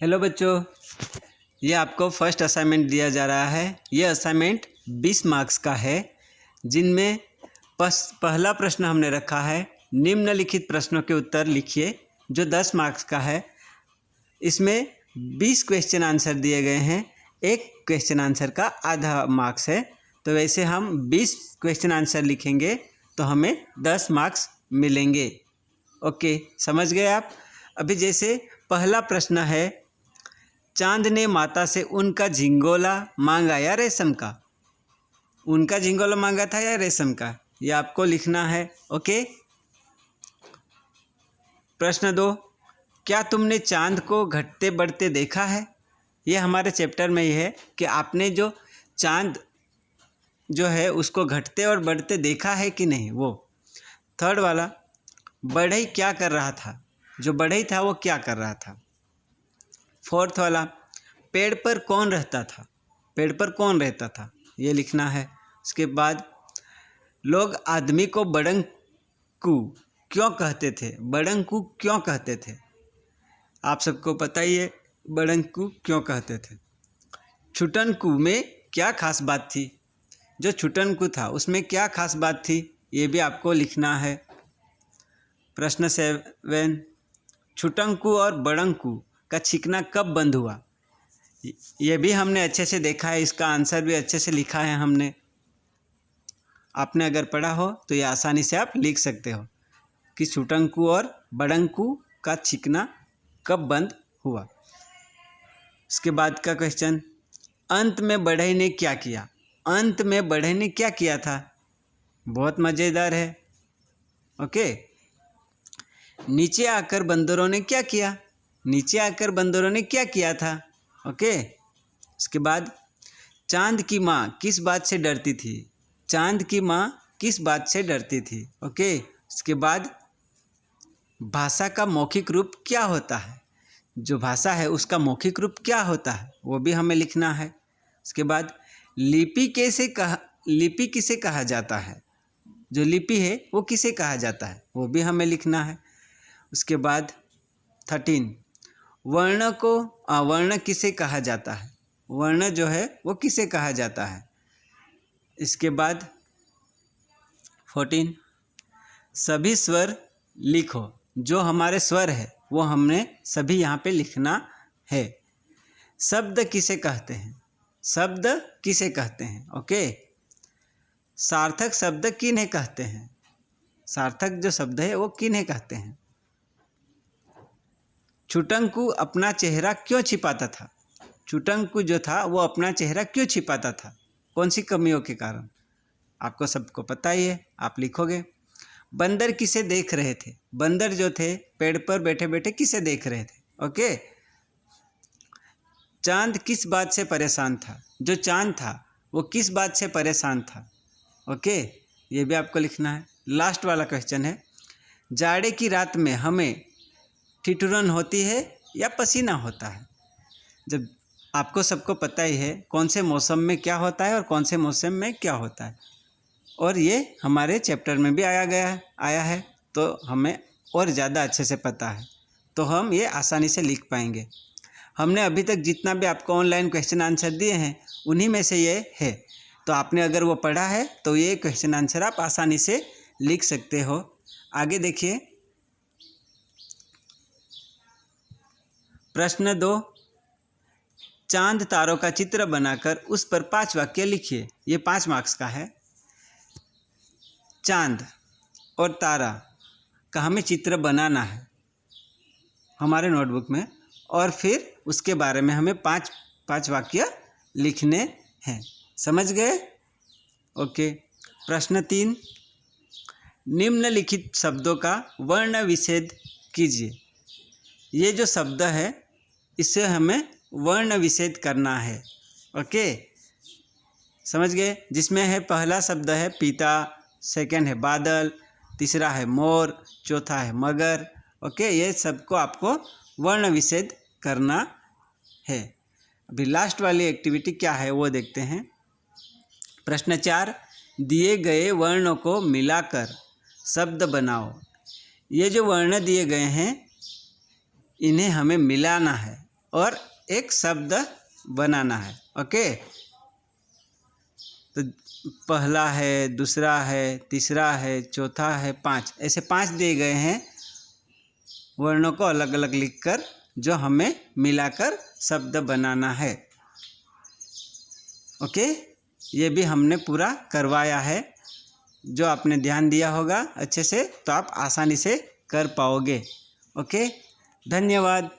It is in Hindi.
हेलो बच्चों, ये आपको फर्स्ट असाइनमेंट दिया जा रहा है। ये असाइनमेंट 20 मार्क्स का है, जिनमें पहला प्रश्न हमने रखा है निम्नलिखित प्रश्नों के उत्तर लिखिए, जो 10 मार्क्स का है। इसमें 20 क्वेश्चन आंसर दिए गए हैं, एक क्वेश्चन आंसर का आधा मार्क्स है। तो वैसे हम 20 क्वेश्चन आंसर लिखेंगे तो हमें 10 मार्क्स मिलेंगे। ओके, समझ गए आप। अभी जैसे पहला प्रश्न है, चांद ने माता से उनका झिंगोला मांगा या रेशम का। उनका झिंगोला मांगा था या रेशम का, ये आपको लिखना है। ओके। प्रश्न 2, क्या तुमने चांद को घटते बढ़ते देखा है। ये हमारे चैप्टर में ही है कि आपने जो चांद जो है उसको घटते और बढ़ते देखा है कि नहीं। वो थर्ड वाला, बढ़ई क्या कर रहा था। जो बढ़ई था वो क्या कर रहा था। फोर्थ वाला, पेड़ पर कौन रहता था। पेड़ पर कौन रहता था, ये लिखना है। उसके बाद, लोग आदमी को बड़ंकू क्यों कहते थे। बड़ंकू क्यों कहते थे, आप सबको पता ही है बड़ंकू क्यों कहते थे। छुटनकू में क्या खास बात थी। जो छुटनकू था उसमें क्या खास बात थी, ये भी आपको लिखना है। प्रश्न 7, छुटंकू और बड़ंकू का छिकना कब बंद हुआ। ये भी हमने अच्छे से देखा है, इसका आंसर भी अच्छे से लिखा है हमने। आपने अगर पढ़ा हो तो ये आसानी से आप लिख सकते हो कि छुटंकू और बड़ंकू का छिकना कब बंद हुआ। इसके बाद का क्वेश्चन, अंत में बढ़ई ने क्या किया। अंत में बढ़ई ने क्या किया था, बहुत मज़ेदार है। ओके। नीचे आकर बंदरों ने क्या किया। नीचे आकर बंदरों ने क्या किया था। ओके। इसके बाद, चांद की माँ किस बात से डरती थी। चांद की माँ किस बात से डरती थी। ओके। इसके बाद, भाषा का मौखिक रूप क्या होता है। जो भाषा है उसका मौखिक रूप क्या होता है, वो भी हमें लिखना है। इसके बाद, लिपि किसे कहा जाता है। जो लिपि है वो किसे कहा जाता है, वो भी हमें लिखना है। उसके बाद 13, वर्ण किसे कहा जाता है। वर्ण जो है वो किसे कहा जाता है। इसके बाद 14, सभी स्वर लिखो। जो हमारे स्वर है वो हमने सभी यहाँ पे लिखना है। शब्द किसे कहते हैं। शब्द किसे कहते हैं। ओके। सार्थक शब्द किन्हें कहते हैं। सार्थक जो शब्द है वो किन्हें कहते हैं। छुटंकू अपना चेहरा क्यों छिपाता था। छुटंकू जो था वो अपना चेहरा क्यों छिपाता था, कौन सी कमियों के कारण, आपको सबको पता ही है, आप लिखोगे। बंदर किसे देख रहे थे। बंदर जो थे पेड़ पर बैठे बैठे किसे देख रहे थे। ओके। चांद किस बात से परेशान था। जो चांद था वो किस बात से परेशान था। ओके, ये भी आपको लिखना है। लास्ट वाला क्वेश्चन है, जाड़े की रात में हमें ठिठुरन होती है या पसीना होता है। जब आपको सबको पता ही है कौन से मौसम में क्या होता है और कौन से मौसम में क्या होता है, और ये हमारे चैप्टर में भी आया है, तो हमें और ज़्यादा अच्छे से पता है, तो हम ये आसानी से लिख पाएंगे। हमने अभी तक जितना भी आपको ऑनलाइन क्वेश्चन आंसर दिए हैं उन्हीं में से ये है, तो आपने अगर वो पढ़ा है तो ये क्वेश्चन आंसर आप आसानी से लिख सकते हो। आगे देखिए, प्रश्न 2, चांद तारों का चित्र बनाकर उस पर 5 वाक्य लिखिए। ये 5 मार्क्स का है। चांद और तारा का हमें चित्र बनाना है हमारे नोटबुक में, और फिर उसके बारे में हमें 5 वाक्य लिखने हैं। समझ गए। ओके। प्रश्न 3, निम्नलिखित शब्दों का वर्ण विच्छेद कीजिए। ये जो शब्द है इससे हमें वर्ण विच्छेद करना है। ओके, समझ गए। जिसमें है, पहला शब्द है पीता, सेकंड है बादल, तीसरा है मोर, चौथा है मगर। ओके, ये सबको आपको वर्ण विच्छेद करना है। अभी लास्ट वाली एक्टिविटी क्या है वो देखते हैं। प्रश्न 4, दिए गए वर्णों को मिलाकर शब्द बनाओ। ये जो वर्ण दिए गए हैं इन्हें हमें मिलाना है और एक शब्द बनाना है। ओके, तो पहला है, दूसरा है, तीसरा है, चौथा है, 5, ऐसे 5 दिए गए हैं वर्णों को अलग अलग लिखकर, जो हमें मिलाकर शब्द बनाना है। ओके, ये भी हमने पूरा करवाया है। जो आपने ध्यान दिया होगा अच्छे से तो आप आसानी से कर पाओगे। ओके, धन्यवाद।